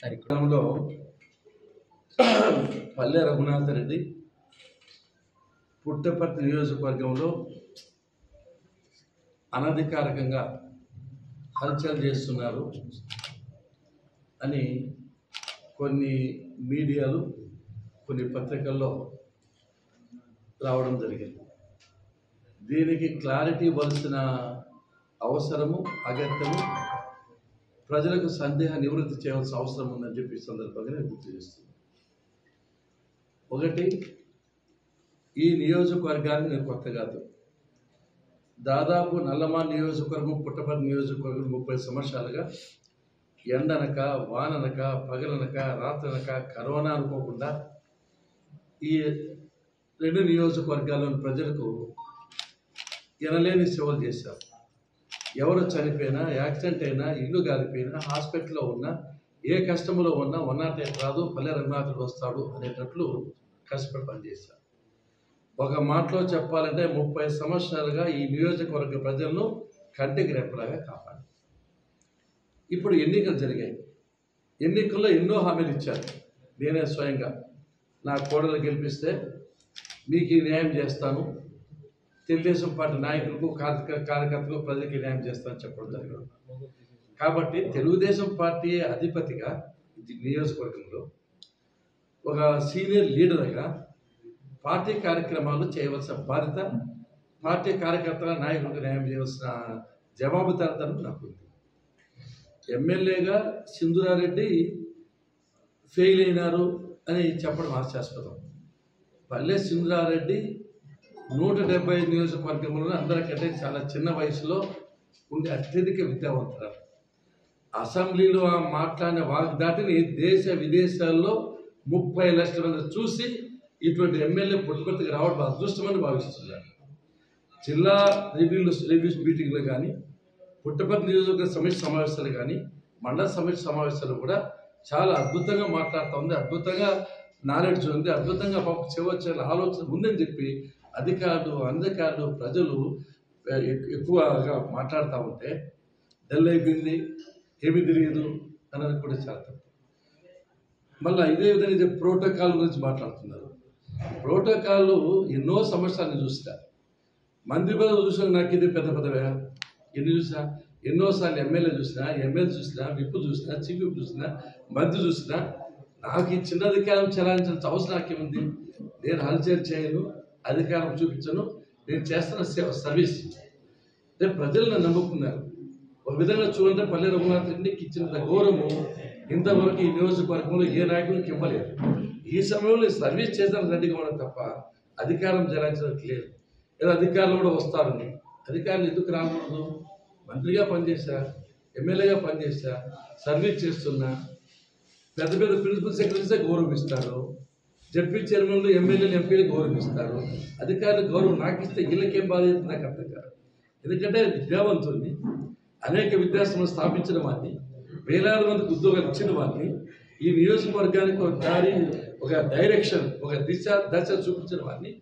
కార్యక్రమంలో పల్లె రఘునాథ రెడ్డి పుట్టపర్తి నియోజకవర్గంలో అనధికారికంగా హల్చల్ చేస్తున్నారు అని కొన్ని మీడియాలు కొన్ని పత్రికల్లో రావడం జరిగింది. దీనికి క్లారిటీ ఇవ్వాల్సిన అవసరము అగత్యము ప్రజలకు సందేహ నివృత్తి చేయాల్సిన అవసరం ఉందని చెప్పి సందర్భంగా నేను గుర్తు చేస్తున్నాను. ఒకటి, ఈ నియోజకవర్గాన్ని నేను కొత్త కాదు, దాదాపు నల్లమాన్ నియోజకవర్గం పుట్టపర్తి నియోజకవర్గం 30 సంవత్సరాలుగా ఎండనక వాననక పగలనక రాత్రనక కరోనా అనుకోకుండా ఈ 2 నియోజకవర్గాల్లోని ప్రజలకు ఎనలేని సేవలు చేశారు. ఎవరు చనిపోయినా, యాక్సిడెంట్ అయినా, ఇల్లు గాలిపోయినా, హాస్పిటల్లో ఉన్నా, ఏ కష్టంలో ఉన్నా 108 రాదు, పల్లె రఘునాథుడు వస్తాడు అనేటట్లు కష్టపడి పనిచేశారు. ఒక మాటలో చెప్పాలంటే 30 సంవత్సరాలుగా ఈ నియోజకవర్గ ప్రజలను కంటికి రెప్పలాగా కాపాడు. ఇప్పుడు ఎన్నికలు జరిగాయి. ఎన్నికల్లో ఎన్నో హామీలు ఇచ్చారు. నేనే స్వయంగా నా కోడలు గెలిపిస్తే మీకు ఈ న్యాయం చేస్తాను, తెలుగుదేశం పార్టీ నాయకులకు కార్యకర్తలకు ప్రజలకి న్యాయం చేస్తానని చెప్పడం జరిగింది. కాబట్టి తెలుగుదేశం పార్టీ అధిపతిగా నియోజకవర్గంలో ఒక సీనియర్ లీడర్గా పార్టీ కార్యక్రమాలు చేయవలసిన బాధ్యత, పార్టీ కార్యకర్తల నాయకులకు న్యాయం చేయవలసిన జవాబుదారితనం నాకు ఉంది. ఎమ్మెల్యేగా సింధూరారెడ్డి ఫెయిల్ అయినారు అని చెప్పడం హాస్యాస్పదం. పల్లె సింధూరారెడ్డి 175 నియోజకవర్గంలో అందరికంటే చాలా చిన్న వయసులో ఉండే అత్యధిక విద్యావంతురాలు. అసెంబ్లీలో మాట్లాడిన వాగ్దాటిని దేశ విదేశాల్లో 30 లక్షల మంది చూసి ఇటువంటి ఎమ్మెల్యే పుట్టపర్తికి రావడం అదృష్టమని భావిస్తున్నారు. జిల్లా రివ్యూస్ మీటింగ్లు కానీ, పుట్టపర్తి నియోజకవర్గ సమితి సమావేశాలు కానీ, మండల సమితి సమావేశాలు కూడా చాలా అద్భుతంగా మాట్లాడుతూ ఉంది, అద్భుతంగా నాలెడ్జ్ ఉంది, అద్భుతంగా చేయవచ్చే ఆలోచన ఉందని చెప్పి అధికారులు ప్రజలు ఎక్కువగా మాట్లాడుతూ ఉంటే డల్ అయిపోయింది, ఏమీ తెలియదు అన్నది కూడా చాలా తప్పు. మళ్ళీ ఇదే విధంగా ప్రోటోకాల్ గురించి మాట్లాడుతున్నారు. ప్రోటోకాల్ ఎన్నో సంవత్సరాలు చూసినా, మంత్రి పదవి చూసినా నాకు ఇది పెద్ద పదవే, ఎన్ని చూసినా, ఎన్నోసార్లు ఎమ్మెల్యే చూసినా, విప్పు చూసినా, చీఫ్ విప్ చూసినా, మంత్రి చూసినా, నాకు ఈ చిన్న అధికారం చెలాయించాల్సిన అవసరం నాకేముంది? నేను హల్చల్ చేయను, అధికారం చూపించను, నేను చేస్తున్న సర్వీస్. అంటే ప్రజలు నన్ను నమ్ముకున్నారు. ఒక విధంగా చూడంటే పల్లె రఘునాథ్ రెడ్డికి ఇచ్చిన గౌరవము ఇంతవరకు ఈ నియోజకవర్గంలో ఏ నాయకుడికి ఇవ్వలేదు. ఈ సమయంలో సర్వీస్ చేసిన రెడ్డిగా ఉండడం తప్ప అధికారం చెలాయించడానికి లేదు. ఏదో అధికారులు కూడా వస్తారని, అధికారులు ఎందుకు రాకూడదు? మంత్రిగా పనిచేశా, ఎమ్మెల్యేగా పనిచేశా, సర్వీస్ చేస్తున్నా, పెద్ద ప్రిన్సిపల్ సెక్రటరీసే గౌరవిస్తారు, జడ్పీ చైర్మన్లు, ఎమ్మెల్యేలు, ఎంపీలు గౌరవిస్తారు. అధికారులు గౌరవం నాకు ఇస్తే వీళ్ళకేం బాధ్యత నాకు అర్థం కాదు. ఎందుకంటే విద్యావంతుల్ని, అనేక విద్యాసంస్థలు స్థాపించిన వాడిని, వేలాది మందికి ఉద్యోగాలు ఇచ్చిన వాడిని, ఈ నియోజకవర్గానికి ఒక దారి, ఒక డైరెక్షన్, ఒక దశ చూపించిన వాడిని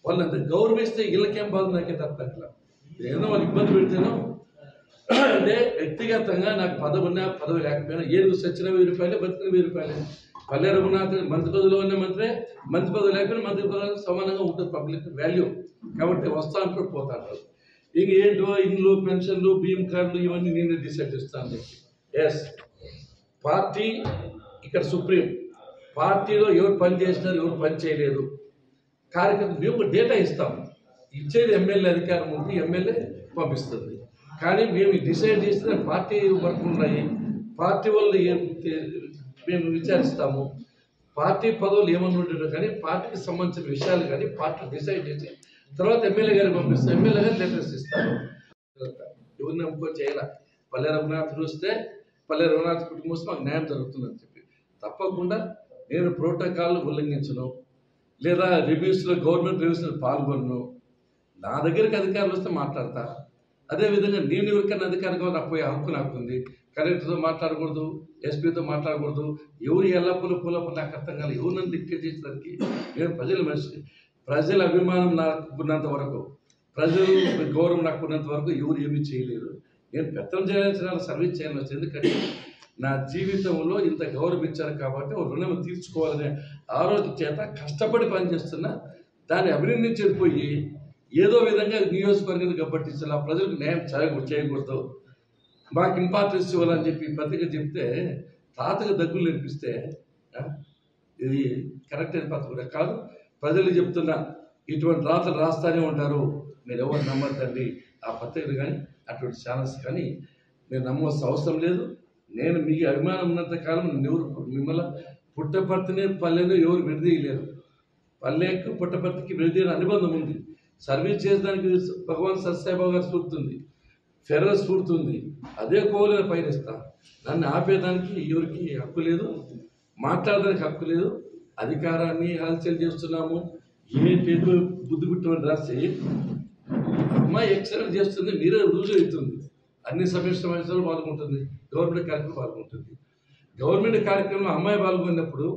వాళ్ళంతా గౌరవిస్తే వీళ్ళకేం బాధ నాకైతే అర్థం కాదు. ఏదైనా వాళ్ళు ఇబ్బంది పెడితేనో, అంటే వ్యక్తిగతంగా నాకు పదవి ఉన్నా పదవి లేకపోయినా, ఏది సచ్చిన 1000 రూపాయలు, బతికిన 1000 రూపాయలు. పల్లె రఘునాథ్ మంత్రి పదవిలో ఉన్న మంత్రి పదవి లేకపోయినా మంత్రి పదవి సమానంగా ఉంటుంది పబ్లిక్ వాల్యూ. కాబట్టి వస్తా అంటూ పోతారు. ఇంక ఏంటో ఇండ్లు, పెన్షన్లు, బియ్యం కార్డులు ఇవన్నీ నేను డిసైడ్ చేస్తాను చెప్పి. ఎస్, పార్టీ ఇక్కడ సుప్రీం. పార్టీలో ఎవరు పని చేసినారు, ఎవరు పని చేయలేదు, కార్యకర్తలు మేము డేటా ఇస్తాము. ఇచ్చేది ఎమ్మెల్యే అధికారం ఉంది, ఎమ్మెల్యే పంపిస్తుంది. కానీ మేము డిసైడ్ చేసిన పార్టీ వర్క్ ఉన్నాయి, పార్టీ వాళ్ళు మేము విచారిస్తాము. పార్టీ పదవులు ఏమన్నా ఉండేదో కానీ పార్టీకి సంబంధించిన విషయాలు కానీ పార్టీ డిసైడ్ చేసి తర్వాత ఎమ్మెల్యే గారికి పంపిస్తాం. ఎమ్మెల్యే గారు లెటర్స్ ఇస్తారు. ఎవరిని నమ్ముకో చేయాల. పల్లె రఘునాథుడు వస్తే పల్లె రఘునాథ్ కుటుంబం వస్తే మాకు న్యాయం జరుగుతుందని చెప్పి తప్పకుండా నేను ప్రోటోకాల్ ఉల్లంఘించను, లేదా గవర్నమెంట్ రివ్యూస్లో పాల్గొనను. నా దగ్గరికి అధికారులు వస్తే మాట్లాడతా. అదేవిధంగా నేను ఎవరికైనా అధికారిగా నాకు పోయే హక్కు నాకు ఉంది. కలెక్టర్తో మాట్లాడకూడదు, ఎస్పీతో మాట్లాడకూడదు. ఎవరు ఎలా పూల నాకు అర్థం కాదు. ఎవరు నన్ను డిక్టేట్ చేసేదానికి? నేను ప్రజల మనిషి. ప్రజల అభిమానం నాకు ఉన్నంత వరకు, ప్రజలు గౌరవం నాకు ఉన్నంత వరకు ఎవరు ఏమీ చేయలేరు. నేను పెత్తనం చేయాల్సిన సర్వీస్ చేయాలని వచ్చింది. ఎందుకంటే నా జీవితంలో ఇంత గౌరవం ఇచ్చారు కాబట్టి ఒక రుణం తీర్చుకోవాలనే ఆలోచన చేత కష్టపడి పనిచేస్తున్నా. దాన్ని అభినందించకపోయి ఏదో విధంగా నియోజకవర్గాన్ని గబ్బట్టించాలి, ప్రజలకు న్యాయం చేయకూడదు, మాకు ఇంపార్టెన్స్ ఇవ్వాలని చెప్పి పత్రిక చెప్తే తాతకు దగ్గులు నేర్పిస్తే ఇది కరెక్ట్ అయిన పత్రిక కూడా కాదు. ప్రజలు చెప్తున్నా ఇటువంటి రాతలు రాస్తూనే ఉంటారు, మీరు ఎవరు నమ్మద్దండి. ఆ పత్రికలు కానీ అటువంటి ఛానల్స్ కానీ మీరు నమ్మవలసిన అవసరం లేదు. నేను మీకు అభిమానం ఉన్నంత కాలం మిమ్మల్ని పుట్టపర్తిని పల్లెను ఎవరు విడదీయలేరు. పల్లెకు పుట్టపర్తికి విడదీయని అనుబంధం ఉంది. సర్వీస్ చేసేదానికి భగవాన్ సత్యసాయిబాబా గారు స్ఫూర్తి ఉంది, ఫెర్రర్ స్ఫూర్తి ఉంది. అదే కోవలను పయనిస్తాను. నన్ను ఆపేదానికి ఎవరికి హక్కు లేదు, మాట్లాడడానికి హక్కు లేదు. అధికారాన్ని హల్చల్ చేస్తున్నాము ఏంటేదో బుద్ధి పుట్టమని రాసి అమ్మాయి ఎక్సలెంట్ చేస్తుంది, మీరే రుజువు అవుతుంది. అన్ని సమావేశాలు పాల్గొంటుంది, గవర్నమెంట్ కార్యక్రమం పాల్గొంటుంది. గవర్నమెంట్ కార్యక్రమంలో అమ్మాయి పాల్గొన్నప్పుడు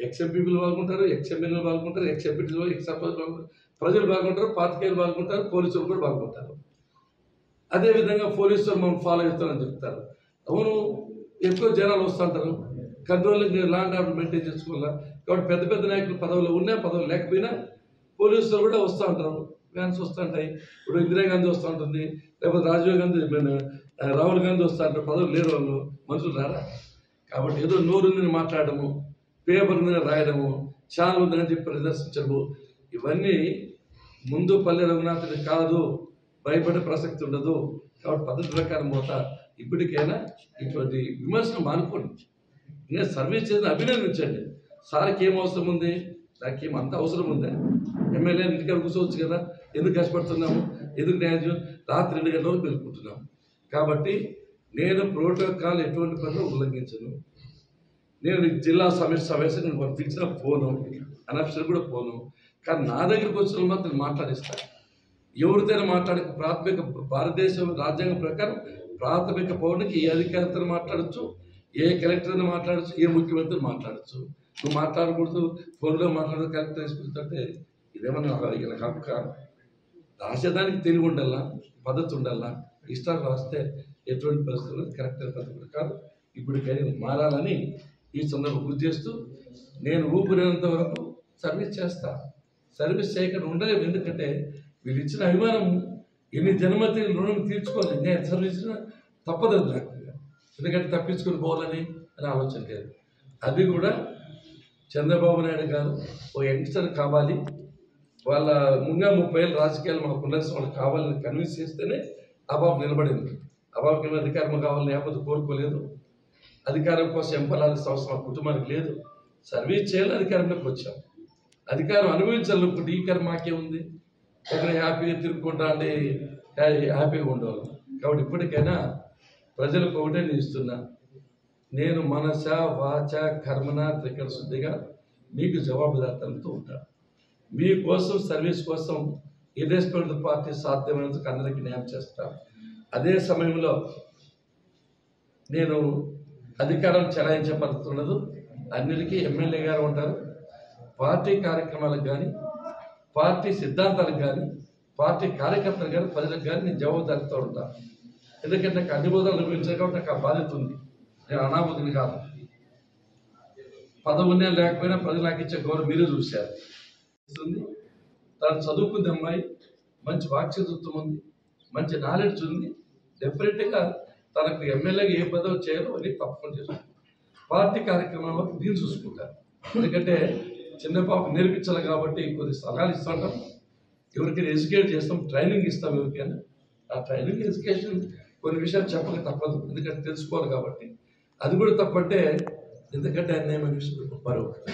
ఎక్స్ఎంపీలు పాల్గొంటారు, ఎక్స్ఎమ్మెల్యేలు పాల్గొంటారు, ఎక్స్ఎంపీలు ఎక్స్ఎంపీలు పాల్గొంటారు, ప్రజలు పాల్గొంటారు, పాతికేయులు పాల్గొంటారు, పోలీసులు కూడా పాల్గొంటారు. అదేవిధంగా పోలీసులు మనం ఫాలో అవుతారని చెప్తారు. అవును, ఎక్కువ జనాలు వస్తుంటారు, controlling law and order maintain చేసుకోవాలా. కాబట్టి పెద్ద పెద్ద నాయకులు పదవులు ఉన్నా పదవులు లేకపోయినా పోలీసులు కూడా వస్తూ ఉంటారు, వ్యాన్స్ వస్తూ ఉంటాయి. ఇప్పుడు ఇందిరాగాంధీ వస్తూ ఉంటుంది, లేకపోతే రాజీవ్ గాంధీ, రాహుల్ గాంధీ వస్తూ ఉంటారు. పదవులు లేరు వాళ్ళు, మనుషులు రారా. కాబట్టి ఏదో నోరుందని మాట్లాడము, పేపర్ మీద రాయడము, ఛానల్ ఉందని చెప్పి ప్రదర్శించడము, ఇవన్నీ ముందు పల్లె రఘునాథుడి కాదు, భయపడే ప్రసక్తి ఉండదు. కాబట్టి పద్ధతి ప్రకారం పోతా. ఇప్పటికైనా ఇటువంటి విమర్శలు మానుకోండి. నేను సర్వీస్ చేసిన అభినందించండి. సార్కి ఏం అవసరం ఉంది, నాకేం అంత అవసరం ఉందా? ఎమ్మెల్యే ఇంటికాడ కూర్చోవచ్చు కదా, ఎందుకు కష్టపడుతున్నాము, ఎందుకు న్యాయం రాత్రి 2 గంటల వరకు పెట్టుకుంటున్నాము. కాబట్టి నేను ప్రోటోకాల్ ఎటువంటి పనులు ఉల్లంఘించను. నేను జిల్లా సమావేశం నేను పిలిచిన పోను, అనఫిషియల్ కూడా పోను. కానీ నా దగ్గరికి వచ్చిన మాత్రం మాట్లాడిస్తాను. ఎవరితో మాట్లాడే ప్రాథమిక భారతదేశం రాజ్యాంగం ప్రకారం ప్రాథమిక పౌరునికి ఏ అధికారితో మాట్లాడచ్చు, ఏ కలెక్టర్ని మాట్లాడచ్చు, ఏ ముఖ్యమంత్రిని మాట్లాడచ్చు. నువ్వు మాట్లాడకూడదు, ఫోన్లో మాట్లాడదు, కలెక్టర్ తీసుకుంటే ఇదేమన్నా హక్కు? రాసేదానికి తెలివి ఉండాలా, పద్ధతి ఉండాలా. ఇష్టాలు రాస్తే ఎటువంటి పరిస్థితులు కరెక్ట్ పద్ధతి కాదు. ఇప్పటికైనా మారాలని ఈ సందర్భం గుర్తు చేస్తూ, నేను ఊపిరినంత వరకు సర్వీస్ చేస్తా. సర్వీస్ చేయకుండా ఉండలేము. ఎందుకంటే వీళ్ళు ఇచ్చిన అభిమానం ఎన్ని జన్మతి రుణం తీర్చుకోవాలి. నేను సర్వీస్ తప్పదు నాకు, ఎందుకంటే తప్పించుకొని పోవాలని ఆలోచన లేదు. అది కూడా చంద్రబాబు నాయుడు గారు ఓ యంగ్స్టర్ కావాలి, వాళ్ళ ముంగా 30 ఏళ్ళ రాజకీయాలు మాకు ఉండాల్సిన వాళ్ళు కావాలని కన్విన్స్ చేస్తేనే అబాబు నిలబడింది. అబాబుకి అధికారం కావాలని లేకపోతే కోరుకోలేదు. అధికారం కోసం ఎంపలాల్సిన అవసరం మా కుటుంబానికి లేదు. సర్వీస్ చేయాలని అధికారంలోకి వచ్చాం. అధికారం అనుభవించాలనుకుంటే ఈ కర్మ మాకే ఉంది. ఎక్కడ హ్యాపీగా తిరుగుకుంటా అంటే హ్యాపీగా ఉండేవాళ్ళం. కాబట్టి ఇప్పటికైనా ప్రజలకు ఒకటే నేను ఇస్తున్నా, నేను మనస వాచ కర్మన త్రికరణ శుద్ధిగా మీకు జవాబుదారితనంతో ఉంటాను. మీకోసం సర్వీస్ కోసం ఇర్రెస్పెక్టివ్ పార్టీ సాధ్యమైనందుకు అందరికీ న్యాయం చేస్తాను. అదే సమయంలో నేను అధికారం చెలాయించే పద్ధతి ఉండదు. అన్నిటికీ ఎమ్మెల్యే గారు ఉంటారు. పార్టీ కార్యక్రమాలకు కానీ, పార్టీ సిద్ధాంతాలకు కానీ, పార్టీ కార్యకర్తలకు కానీ, ప్రజలకు కానీ నేను జవాబుదారితో ఉంటాను. ఎందుకంటే నాకు అన్ని బోధనలు నిర్వహించాలి కాబట్టి నాకు ఆ బాధ్యత ఉంది. నేను అనామతిని కాదు. పదవున్నా లేకపోయినా ప్రజలు నాకు ఇచ్చే గౌరవం మీరే చూశారు. తను చదువుకుంది అమ్మాయి, మంచి వాక్చతుత్వం ఉంది, మంచి నాలెడ్జ్ ఉంది. డెఫినెట్గా తనకు ఎమ్మెల్యేగా ఏ పదవి చేయాలో అది తప్పకుండా చేస్తుంది. పార్టీ కార్యక్రమాల్లో నేను చూసుకుంటాను. ఎందుకంటే చిన్న పాప నేర్పించాలి కాబట్టి కొద్ది సలహాలు ఇస్తూ ఉంటాం, ఎవరికైనా ఎడ్యుకేట్ చేస్తాం, ట్రైనింగ్ ఇస్తాం. ఎవరికైనా ఆ ట్రైనింగ్ ఎడ్యుకేషన్ కొన్ని విషయాలు చెప్పక తప్పదు, ఎందుకంటే తెలుసుకోవాలి కాబట్టి. అది కూడా తప్పంటే ఎందుకంటే అన్యాయమైన విషయం మరొకటి.